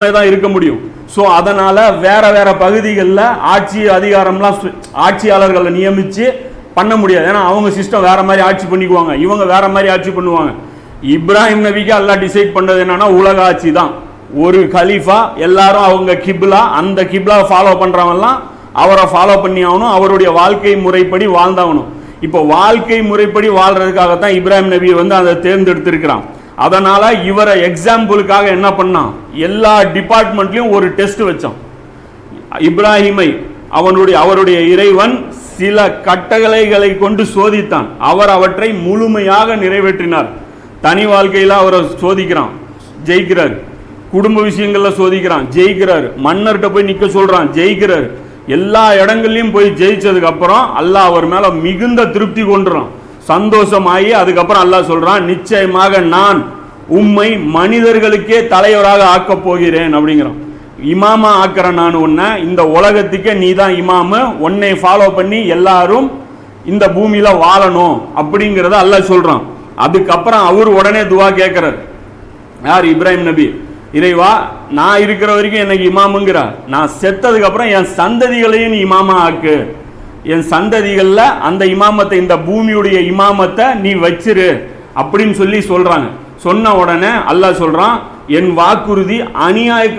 தான் இருக்க முடியும். ஸோ அதனால வேற வேற பகுதிகளில் ஆட்சி அதிகாரம்லாம் ஆட்சியாளர்களை நியமிச்சு பண்ண முடியாது. ஏன்னா அவங்க சிஸ்டம் வேற மாதிரி ஆட்சி பண்ணிக்குவாங்க, இவங்க வேற மாதிரி ஆட்சி பண்ணுவாங்க. இப்ராஹிம் நபிக்கு அல்லாஹ் டிசைட் பண்ணது என்னன்னா உலக ஆட்சி தான். ஒரு கலீஃபா, எல்லாரும் அவங்க கிப்லா, அந்த கிப்லா ஃபாலோ பண்றவங்கலாம் அவரை ஃபாலோ பண்ணி ஆகணும், அவருடைய வாழ்க்கை முறைப்படி வாழ்ந்தாகணும். இப்போ வாழ்க்கை முறைப்படி வாழ்றதுக்காகத்தான் இப்ராஹிம் நபியை அதை தேர்ந்தெடுத்திருக்கிறான். அதனால இவரை எக்ஸாம்பிளுக்காக என்ன பண்ணான், எல்லா டிபார்ட்மெண்ட்லயும் ஒரு டெஸ்ட் வச்சான். இப்ராஹிமை அவருடைய இறைவன் சில கட்டளைகளை கொண்டு சோதித்தான். அவர் அவற்றை முழுமையாக நிறைவேற்றினார். தனி வாழ்க்கையில அவரை சோதிக்கிறான், ஜெயிக்கிறார். குடும்ப விஷயங்கள்ல சோதிக்கிறான், ஜெயிக்கிறார். மன்னர்கிட்ட போய் நிக்க சொல்றான், ஜெயிக்கிறார். எல்லா இடங்கள்லயும் போய் ஜெயிச்சதுக்கு அப்புறம் அல்லாஹ் அவர் மேல மிகுந்த திருப்தி கொண்டுறான், சந்தோஷமாயி அதுக்கப்புறம் அல்லாஹ் சொல்றான், நிச்சயமாக நான் உம்மை மனிதர்களுக்கே தலைவராக ஆக்கப் போகிறேன் அப்படிங்கிறான். இமாமா ஆக்குற நான் உன்னை, இந்த உலகத்துக்கே நீ தான் இமாமு, உன்னை ஃபாலோ பண்ணி எல்லாரும் இந்த பூமியில வாழணும் அப்படிங்கிறத அல்லாஹ் சொல்றான். அதுக்கப்புறம் அவர் உடனே துவா கேட்கிறார். யார்? இப்ராஹிம் நபி. இறைவா, நான் இருக்கிற வரைக்கும் எனக்கு இமாமுங்கிற, நான் செத்ததுக்கு அப்புறம் என் சந்ததிகளையும் நீ இமாமா ஆக்கு, என் சந்ததிகள்ல அந்த இமாமத்தை, இந்த பூமியுடைய இமாமத்தை நீ வச்சிரு அப்படின்னு சொல்றாங்க. சொன்ன உடனே அல்லாஹ் சொல்றான், என் வாக்குறுதி அநியாய